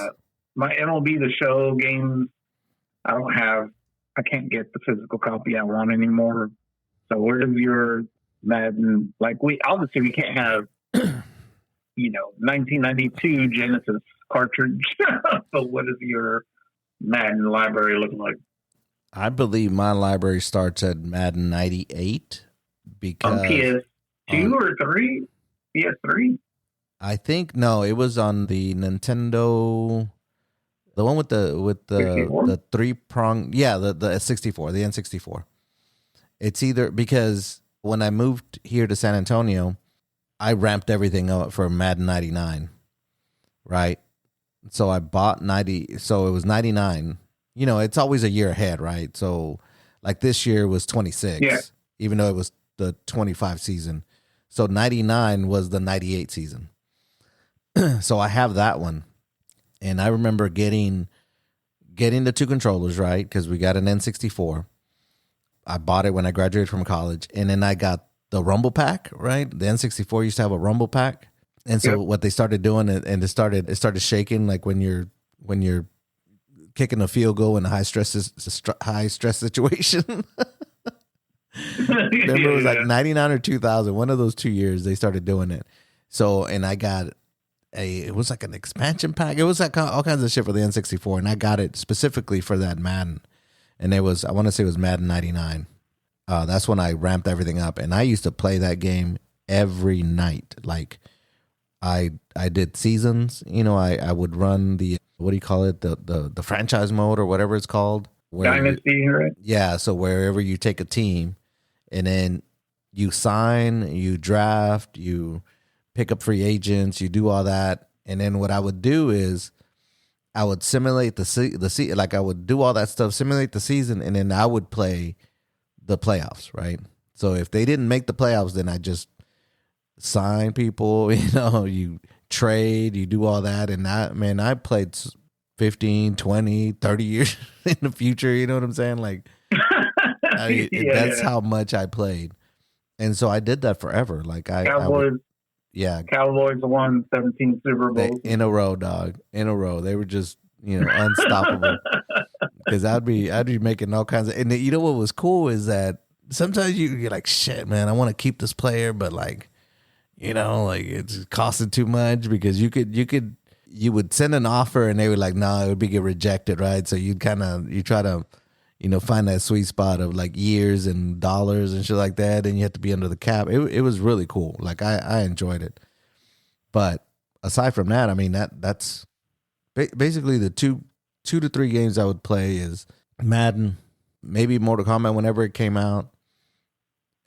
My MLB The Show games. I can't get the physical copy I want anymore. So where does your Madden, we can't have, 1992 Genesis cartridge. But what does your Madden library look like? I believe my library starts at Madden 98 because On PS2 or 3? PS3? I think no, it was on the Nintendo, the one with the 64? the 3-prong, the 64, the N64. It's either because when I moved here to San Antonio, I ramped everything up for Madden 99, right? So I bought 90, so it was 99. It's always a year ahead, right? So like this year was 26, even though it was the 25 season. So 99 was the 98 season. So I have that one. And I remember getting the two controllers, right? Because we got an N64. I bought it when I graduated from college. And then I got the Rumble Pack, right? The N64 used to have a Rumble Pack. And so what they started doing, and it started shaking, like when you're kicking a field goal in a high stress situation. Remember, it was like 99 or 2000, one of those 2 years they started doing it. So, and I got it was like an expansion pack. It was like all kinds of shit for the N64, and I got it specifically for that Madden. And I want to say it was Madden 99. That's when I ramped everything up, and I used to play that game every night. Like I did seasons, I would run the, what do you call it? The franchise mode or whatever it's called. Dynasty, right? Yeah. So wherever you take a team and then you sign, you draft, you pick up free agents, you do all that. And then what I would do is I would simulate the like I would do all that stuff, simulate the season, and then I would play the playoffs, right? So if they didn't make the playoffs, then I just sign people, you trade, you do all that. And I played 15, 20, 30 years in the future. You know what I'm saying? Like, that's how much I played. And so I did that forever. Like Cowboys won 17 Super Bowls in a row, dog. In a row. They were just, unstoppable. Because I'd be making all kinds of, and what was cool is that sometimes you're like, shit, man, I want to keep this player, but like, it's costing too much, because you would send an offer and they would like, no, it would get rejected, right? So you try to, find that sweet spot of like years and dollars and shit like that, and you have to be under the cap. It was really cool. Like I enjoyed it. But aside from that, I mean that's basically the two to three games I would play is Madden, maybe Mortal Kombat whenever it came out,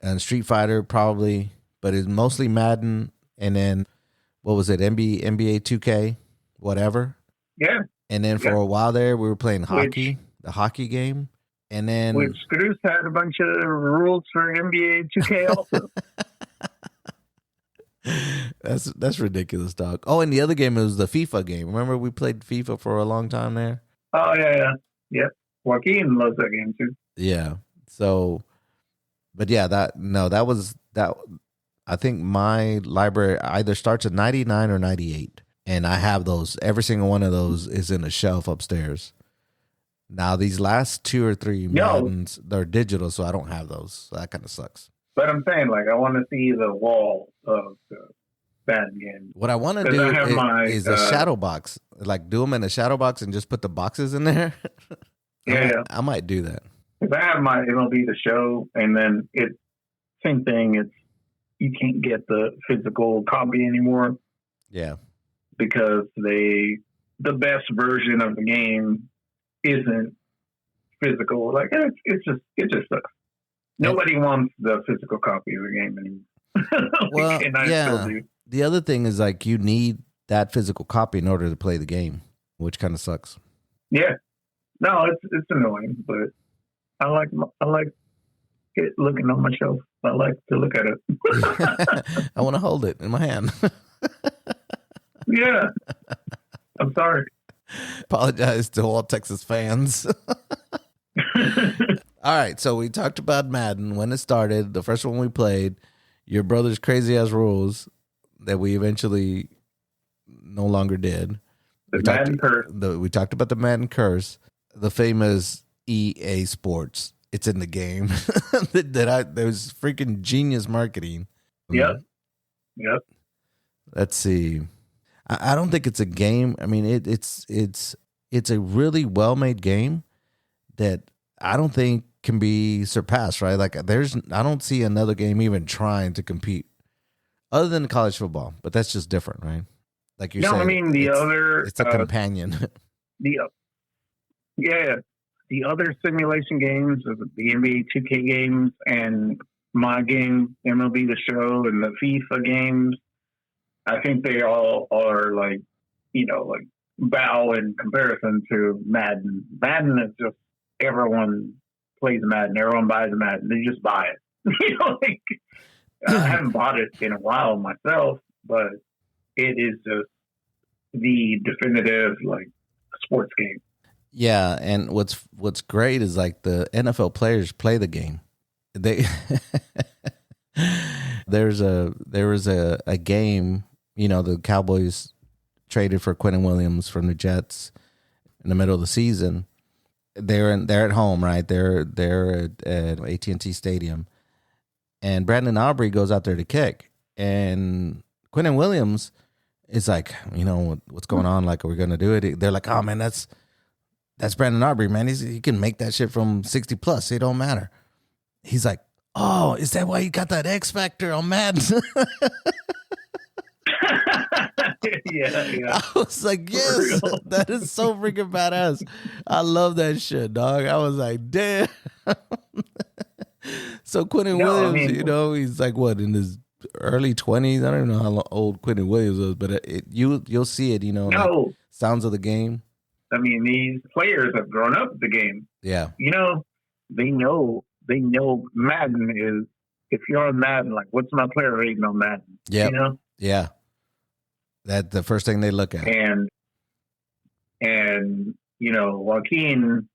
and Street Fighter probably. But it's mostly Madden, and then, what was it, NBA 2K, whatever? Yeah. And then for a while there, we were playing hockey, the hockey game. And then... Which Cruz had a bunch of rules for NBA 2K also. That's ridiculous, dog. Oh, and the other game was the FIFA game. Remember we played FIFA for a long time there? Oh, yeah. Yep. Joaquin loves that game, too. Yeah. So, but yeah, that was... I think my library either starts at 99 or 98. And I have those. Every single one of those is in a shelf upstairs. Now, these last 2 or 3 Maddens, they're digital, so I don't have those. So that kind of sucks. But I'm saying, I want to see the wall of the Madden game. What I want to do is a shadow box. Like, do them in a shadow box and just put the boxes in there. Yeah. I might do that. Because I have my MLB The Show, and then same thing. You can't get the physical copy anymore. Yeah. Because the best version of the game isn't physical. Like it just sucks. Nobody wants the physical copy of the game anymore. Well, yeah. The other thing is like you need that physical copy in order to play the game, which kind of sucks. Yeah. No, it's annoying, but I like it looking on my shelf. I like to look at it. I want to hold it in my hand. Yeah. I'm sorry. Apologize to all Texas fans. All right, so we talked about Madden when it started. The first one we played, your brother's crazy ass rules that we eventually no longer did. Madden Curse. We talked about the Madden Curse, the famous EA Sports. It's in the game. There was freaking genius marketing. Yep. Let's see. I don't think it's a game. I mean, it's a really well made game that I don't think can be surpassed. Right? Like I don't see another game even trying to compete other than college football. But that's just different, right? Like you're saying. I mean it's a companion. The other simulation games, the NBA 2K games and my game, MLB The Show, and the FIFA games, I think they all are like bow in comparison to Madden. Madden is just everyone plays Madden, everyone buys Madden, they just buy it. I haven't bought it in a while myself, but it is just the definitive sports game. Yeah, and what's great is like the NFL players play the game. They there was a game, the Cowboys traded for Quentin Williams from the Jets in the middle of the season. They're at home, right? They're at AT&T Stadium, and Brandon Aubrey goes out there to kick, and Quentin Williams is like, what's going on? Like, are we gonna do it? They're like, oh man, that's Brandon Aubrey, man. He can make that shit from 60 plus. It don't matter. He's like, oh, is that why you got that X Factor on Madden? Yeah. I was like, yes, that is so freaking badass. I love that shit, dog. I was like, damn. So Quentin Williams, he's like what, in his early 20s? I don't know how old Quentin Williams was, but you'll see it, like Sounds of the Game. I mean, these players have grown up with the game. Yeah. They know Madden is, if you're on Madden, like, what's my player rating on Madden? Yeah. Yeah. That's the first thing they look at. And Joaquin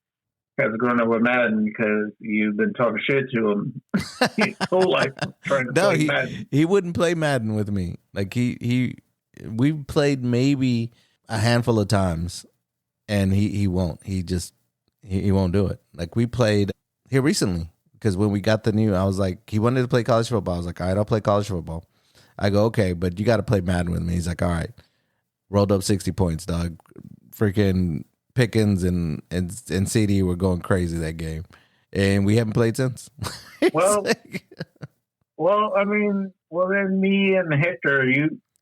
has grown up with Madden because you've been talking shit to him his whole life trying to play Madden. He wouldn't play Madden with me. Like we played maybe a handful of times, and he won't. He won't do it. Like we played here recently because when we got I was like, he wanted to play college football. I was like, all right, I'll play college football. I go, okay, but you got to play Madden with me. He's like, all right. Rolled up 60 points, dog. Freaking Pickens and CD were going crazy that game. And we haven't played since. Well, then me and Hector,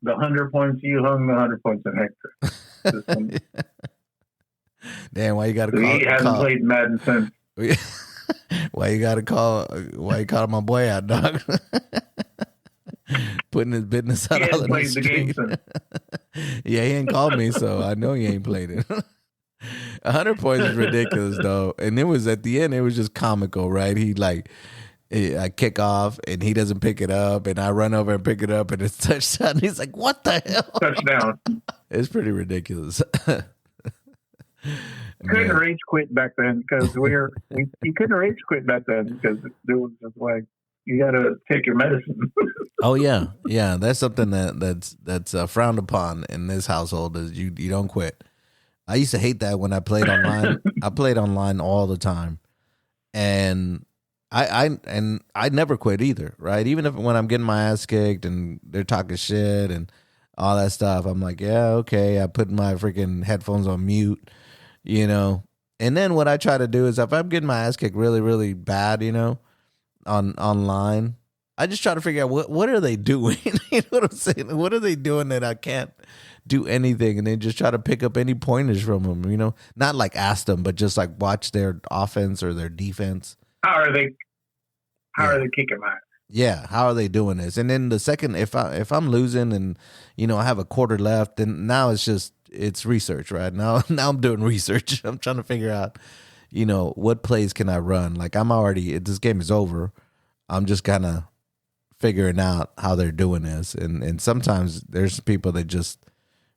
the 100 points, you hung the 100 points on Hector. Damn, why you got to call? He hasn't played Madden since. Why you call my boy out, dog? Putting his business out on the street. Yeah, he ain't called me, so I know he ain't played it. 100 points is ridiculous, though. And it was at the end, it was just comical, right? I kick off, and he doesn't pick it up, and I run over and pick it up, and it's touchdown. He's like, what the hell? Touchdown. It's pretty ridiculous. Couldn't rage quit back then because you couldn't rage quit back then because it was just like, you got to take your medicine. Oh yeah. That's something that's frowned upon in this household is you don't quit. I used to hate that when I played online. I played online all the time, and I never quit either. Right, even if when I'm getting my ass kicked and they're talking shit and all that stuff, I'm like, yeah, okay. I put my freaking headphones on mute, And then what I try to do is if I'm getting my ass kicked really, really bad, online, I just try to figure out what are they doing. You know what I'm saying? What are they doing that I can't do anything? And then just try to pick up any pointers from them. Not like ask them, but just like watch their offense or their defense. How are they kicking my ass? Yeah, how are they doing this? And then the second, if I'm losing and I have a quarter left, then now it's research, right? Now I'm doing research. I'm trying to figure out what plays can I run? Like this game is over. I'm just kind of figuring out how they're doing this. And sometimes there's people that just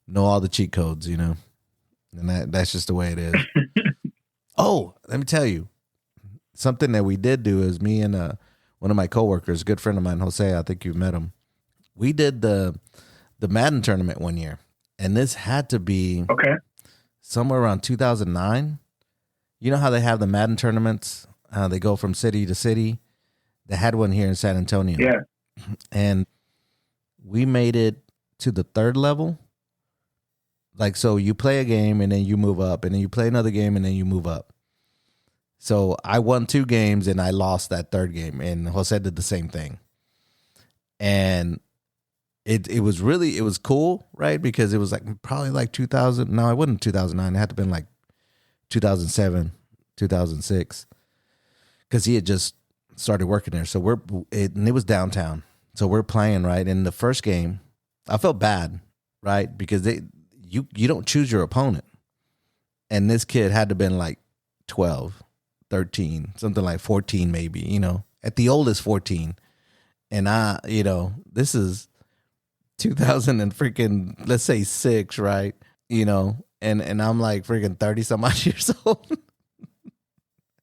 know all the cheat codes, and that's just the way it is. Oh, let me tell you, something that we did do is me and one of my coworkers, a good friend of mine, Jose, I think you've met him. We did the Madden tournament one year, and this had to be somewhere around 2009. You know how they have the Madden tournaments? How they go from city to city? They had one here in San Antonio. Yeah. And we made it to the 3rd level. Like, so you play a game and then you move up, and then you play another game and then you move up. So I won 2 games and I lost that 3rd game, and Jose did the same thing. And it was cool, right? Because it was like probably like 2000. No, it wasn't 2009. It had to have been like 2007, 2006. Because he had just started working there. So and it was downtown. So we're playing, right? In the first game, I felt bad, right? Because you don't choose your opponent. And this kid had to have been like 12, 13, something like 14 maybe, you know, at the oldest 14. And this is 2000 and freaking, let's say 6, right? You know, and I'm like freaking 30 some odd years old.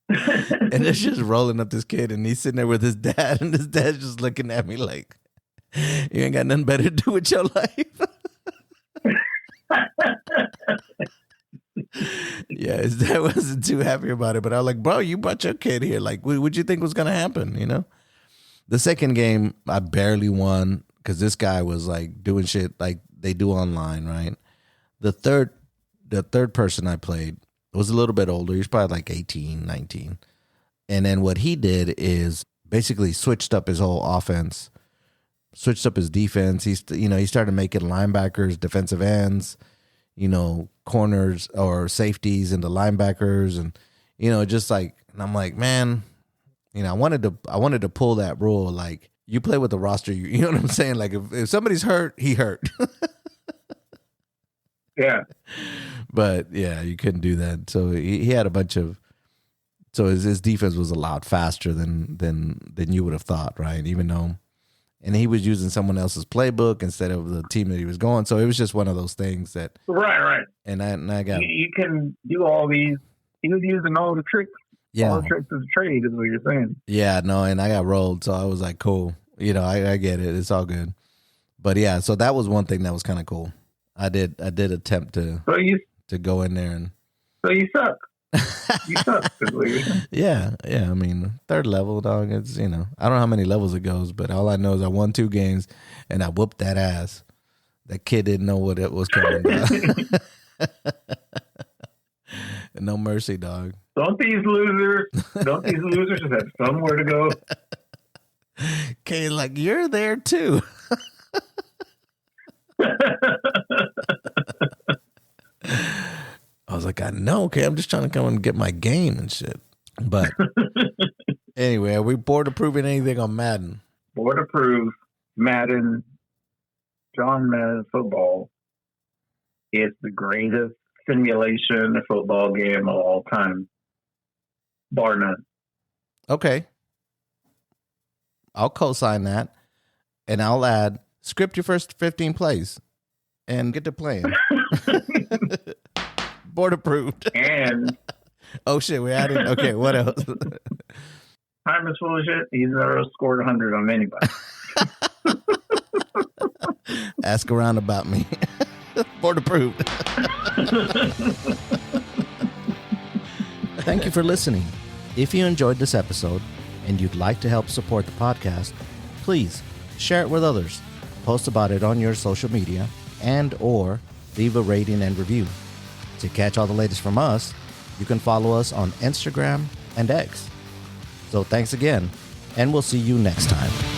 And it's just rolling up this kid, and he's sitting there with his dad, and his dad's just looking at me like, you ain't got nothing better to do with your life. Yeah, his dad wasn't too happy about it, but I was like, bro, you brought your kid here. Like, what'd you think was going to happen, you know? The second game, I barely won because this guy was like doing shit like they do online, right? The third person I played was a little bit older. He was probably like 18, 19. And then what he did is basically switched up his whole offense, switched up his defense. He started making linebackers, defensive ends, you know, corners or safeties into linebackers, and you know, just like, and I'm like, man, you know, I wanted to pull that rule, like you play with the roster, you know what I'm saying? Like if somebody's hurt, he hurt. Yeah. But yeah, you couldn't do that. So he had a bunch of, so his defense was a lot faster than you would have thought, right? Even though, and he was using someone else's playbook instead of the team that he was going. So it was just one of those things that, right. And I got, you can do all these. He was using all the tricks. yeah, All the tricks of the trade is what you're saying. yeah, no, and I got rolled. So I was like, cool, you know, I get it. It's all good. But yeah, so that was one thing that was kind of cool. I did attempt to go in there and. So you suck. You suck. Is what you're saying. Yeah. I mean, 3rd level, dog. It's, you know, I don't know how many levels it goes, but all I know is I won 2 games and I whooped that ass. That kid didn't know what it was coming. No mercy, dog. Don't these losers just have somewhere to go? Okay, like you're there too. I was like, I know, okay, I'm just trying to come and get my game and shit. But anyway, are we board approving anything on Madden? Board approved. Madden Football is the greatest simulation football game of all time, bar none. Okay. I'll co-sign that, and I'll add script your first 15 plays and get to playing. Board approved. And oh shit, we added. Okay, what else? Time is full of shit. He's never scored 100 on anybody. Ask around about me. Board approved. Thank you for listening. If you enjoyed this episode and you'd like to help support the podcast, please share it with others, post about it on your social media, and or leave a rating and review. To catch all the latest from us, you can follow us on Instagram and X. So thanks again, and we'll see you next time.